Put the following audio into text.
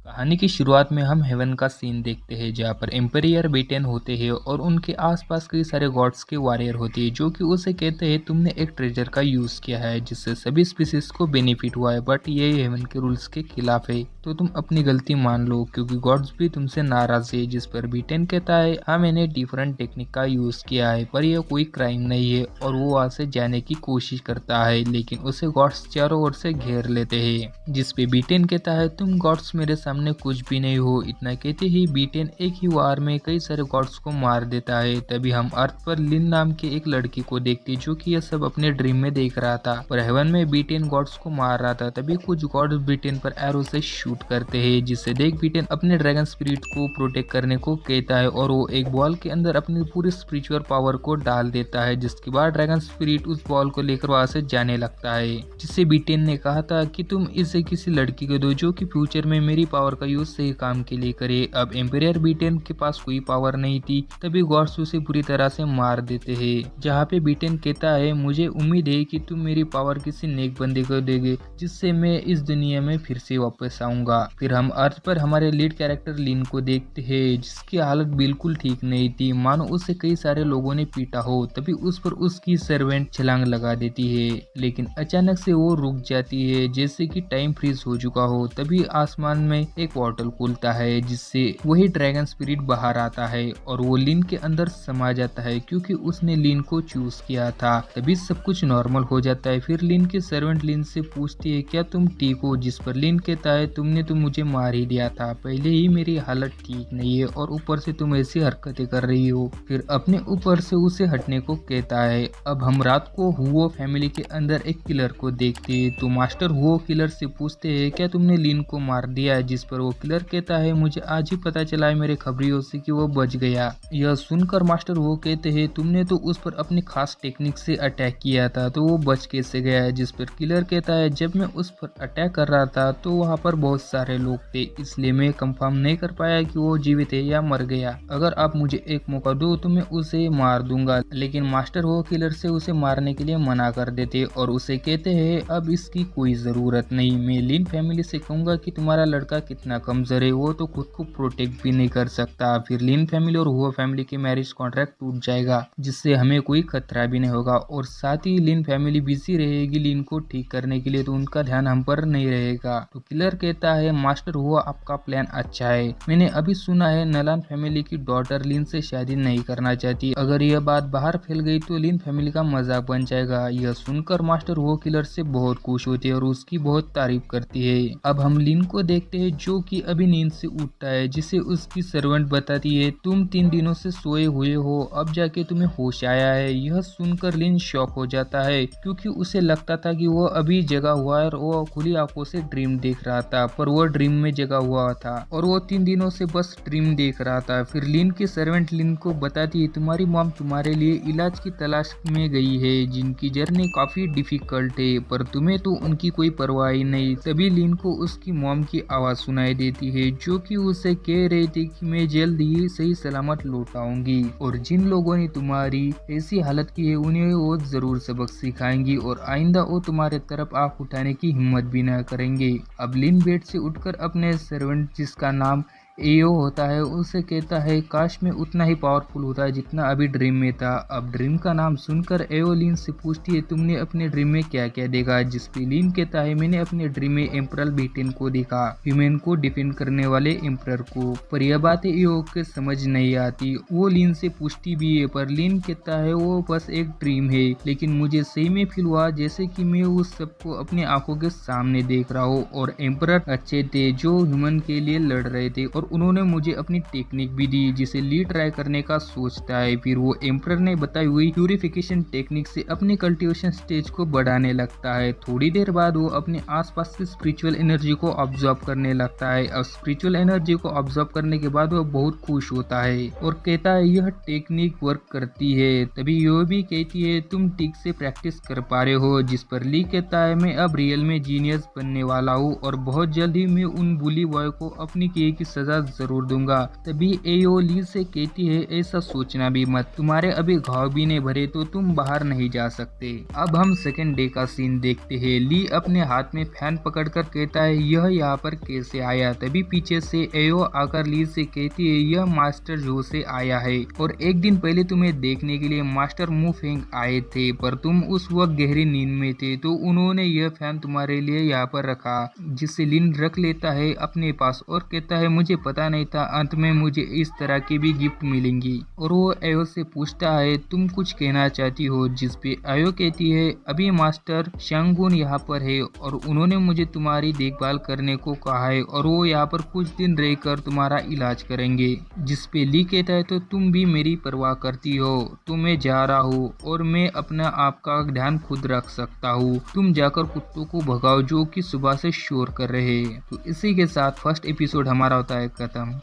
कहानी की शुरुआत में हम हेवन का सीन देखते हैं जहाँ पर एम्पायर बेटेन होते हैं और उनके आसपास कई सारे गॉड्स के वॉरियर होते हैं जो कि उसे कहते हैं तुमने एक ट्रेजर का यूज़ किया है जिससे सभी स्पीसीज को बेनिफिट हुआ है, बट ये हेवन के रूल्स के खिलाफ है, तो तुम अपनी गलती मान लो क्योंकि गॉड्स भी तुमसे नाराज है। जिस पर बेटेन कहता है हाँ मैंने डिफरेंट टेक्निक का यूज़ किया है पर यह कोई क्राइम नहीं है, और वो वहाँ से जाने की कोशिश करता है लेकिन उसे गॉड्स चारों ओर से घेर लेते हैं। जिस पे बेटेन कहता है तुम गॉड्स मेरे सामने कुछ भी नहीं हो। इतना कहते ही बीटेन एक ही वार में कई सारे गॉड्स को मार देता है। तभी हम अर्थ पर लिन नाम के एक लड़की को देखते जो कि यह सब अपने ड्रीम में देख रहा था, पर हेवन में बीटेन गॉड्स को मार रहा था। तभी कुछ गॉड्स बीटेन पर एरो से शूट करते हैं, जिससे देख बीटेन अपने ड्रैगन स्पिरिट को प्रोटेक्ट करने को कहता है और वो एक बॉल के अंदर अपनी पूरी स्पिरिचुअल पावर को डाल देता है, जिसके बाद ड्रैगन स्पिरिट उस बॉल को लेकर वहां से जाने लगता है। जिससे बीटेन ने कहा था कि तुम इसे किसी लड़की को दो जो कि फ्यूचर में मेरी पावर का यूज सही काम के लिए करे। अब एम्पायर बीटेन के पास कोई पावर नहीं थी, तभी गॉड्स उसे पूरी तरह से मार देते हैं। जहाँ पे बीटेन कहता है मुझे उम्मीद है कि तुम मेरी पावर किसी नेक बंदे को देगे जिससे मैं इस दुनिया में फिर से वापस आऊंगा। फिर हम अर्थ पर हमारे लीड कैरेक्टर लिन को देखते हैं जिसकी हालत बिल्कुल ठीक नहीं थी, मानो उसे कई सारे लोगों ने पीटा हो। तभी उस पर उसकी सर्वेंट छलांग लगा देती है, लेकिन अचानक से वो रुक जाती है जैसे कि टाइम फ्रीज हो चुका हो। तभी आसमान में एक पोर्टल खुलता है जिससे वही ड्रैगन स्पिरिट बाहर आता है और वो लिन के अंदर समा जाता है क्योंकि उसने लिन को चूज किया था। तभी सब कुछ नॉर्मल हो जाता है। फिर लिन की सर्वेंट लिन से पूछती है क्या तुम ठीक हो, जिस पर लिन कहता है तुमने तो मुझे मार ही दिया था, पहले ही मेरी हालत ठीक नहीं है और ऊपर से तुम ऐसी हरकतें कर रही हो। फिर अपने ऊपर से उसे हटने को कहता है। अब हम रात को हुओ फैमिली के अंदर एक किलर को देखते हैं, तो मास्टर हुओ किलर से पूछते हैं क्या तुमने लिन को मार दिया, जिस पर वो किलर कहता है मुझे आज ही पता चला है मेरे खबरियों से कि वो बच गया। यह सुनकर मास्टर वो कहते हैं तुमने तो उस पर अपनी खास टेक्निक से अटैक किया था तो वो बच कैसे गया, जिस पर किलर कहता है जब मैं उस पर अटैक कर रहा था तो वहाँ पर बहुत सारे लोग थे, इसलिए मैं कंफर्म नहीं कर पाया कि वो जीवित है या मर गया। अगर आप मुझे एक मौका दो तो मैं उसे मार दूंगा। लेकिन मास्टर वो किलर से उसे मारने के लिए मना कर देते और उसे कहते हैं अब इसकी कोई जरूरत नहीं, मैं लिन फैमिली से कहूंगा कि तुम्हारा लड़का कितना कमजोर है, वो तो खुद को प्रोटेक्ट भी नहीं कर सकता। फिर लिन फैमिली और हुआ फैमिली के मैरिज कॉन्ट्रैक्ट टूट जाएगा जिससे हमें कोई खतरा भी नहीं होगा, और साथ ही लिन फैमिली बिजी रहेगी लिन को ठीक करने के लिए, तो उनका ध्यान हम पर नहीं रहेगा। तो किलर कहता है मास्टर हुआ आपका प्लान अच्छा है, मैंने अभी सुना है नलान फैमिली की डॉटर लिन से शादी नहीं करना चाहती, अगर यह बात बाहर फैल गई तो लिन फैमिली का मजाक बन जाएगा। यह सुनकर मास्टर हुआ किलर से बहुत खुश होती है और उसकी बहुत तारीफ करती है। अब हम लिन को देखते हैं जो कि अभी नींद से उठता है, जिसे उसकी सर्वेंट बताती है तुम 3 दिनों से सोए हुए हो, अब जाके तुम्हें होश आया है। यह सुनकर लिन शॉक हो जाता है क्योंकि उसे लगता था कि वो अभी जगा हुआ है और वो खुली आंखों से ड्रीम देख रहा था, पर वो ड्रीम में जगा हुआ था और वो 3 दिनों से बस ड्रीम देख रहा था। फिर लिन की सर्वेंट लिन को बताती है तुम्हारी मॉम तुम्हारे लिए इलाज की तलाश में गई है जिनकी जर्नी काफी डिफिकल्ट है, पर तुम्हें तो उनकी कोई परवाह ही नहीं। तभी लिन को उसकी मॉम की आवाज सुनाई देती है जो कि उसे कह रही थी कि मैं जल्द ही सही सलामत लौट आऊंगी और जिन लोगों ने तुम्हारी ऐसी हालत की है उन्हें वो जरूर सबक सिखाएंगी और आइंदा वो तुम्हारे तरफ आंख उठाने की हिम्मत भी न करेंगे। अब लिन बेड से उठकर अपने सर्वेंट जिसका नाम एओ होता है उसे कहता है काश मैं उतना ही पावरफुल होता है जितना अभी ड्रीम में था। अब ड्रीम का नाम सुनकर एओ लिन से पूछती है तुमने अपने ड्रीम में क्या क्या देखा, जिस पे लिन कहता है मैंने अपने ड्रीम में एम्परर बीटेन को देखा, ह्यूमन को डिफेंड करने वाले एम्परर को। पर यह बात एओ के समझ नहीं आती, वो लिन से पूछती भी है पर लिन कहता है वो बस एक ड्रीम है, लेकिन मुझे सही में फील हुआ जैसे कि मैं उस सबको अपने आंखों के सामने देख रहा हूँ और एम्परर अच्छे थे जो ह्यूमन के लिए लड़ रहे थे और उन्होंने मुझे अपनी टेक्निक भी दी जिसे ली ट्राई करने का सोचता है। फिर वो एम्परर ने बताई हुई प्यूरिफिकेशन टेक्निक से अपनी कल्टीवेशन स्टेज को बढ़ाने लगता है। थोड़ी देर बाद वो अपने आसपास की स्पिरिचुअल एनर्जी को ऑब्जर्व करने लगता है और स्पिरिचुअल एनर्जी को ऑब्जर्व करने के बाद वो बहुत खुश होता है और कहता है यह टेक्निक वर्क करती है। तभी यो भी कहती है तुम ठीक से प्रैक्टिस कर पा रहे हो, जिस पर ली कहता है मैं अब रियल में जीनियस बनने वाला हूँ और बहुत जल्द ही मैं उन बुली बॉय को अपनी किए की सजा सजा जरूर दूंगा। तभी एओ ली से कहती है ऐसा सोचना भी मत, तुम्हारे अभी घाव भी नहीं भरे तो तुम बाहर नहीं जा सकते। अब हम सेकंड डे का सीन देखते हैं। ली अपने हाथ में फैन पकड़कर कहता है यह यहाँ पर कैसे आया। तभी पीछे से एओ आकर ली से कहती है यह मास्टर जो से आया है और एक दिन पहले तुम्हें देखने के लिए मास्टर मुफेंग आए थे, पर तुम उस वक्त गहरी नींद में थे तो उन्होंने यह फैन तुम्हारे लिए यहाँ पर रखा, जिसे लिन रख लेता है अपने पास और कहता है मुझे पता नहीं था अंत में मुझे इस तरह की भी गिफ्ट मिलेंगी। और वो एओ से पूछता है तुम कुछ कहना चाहती हो, जिसपे एओ कहती है अभी मास्टर शांगुन यहाँ पर है और उन्होंने मुझे तुम्हारी देखभाल करने को कहा है और वो यहाँ पर कुछ दिन रहकर तुम्हारा इलाज करेंगे। जिसपे ली कहता है तो तुम भी मेरी परवाह करती हो तो मैं जा रहा हूँ और मैं अपना आपका ध्यान खुद रख सकता हूँ, तुम जाकर कुत्तों को भगाओ जो कि सुबह से शोर कर रहे हैं। तो इसी के साथ फर्स्ट एपिसोड हमारा होता है खत्म।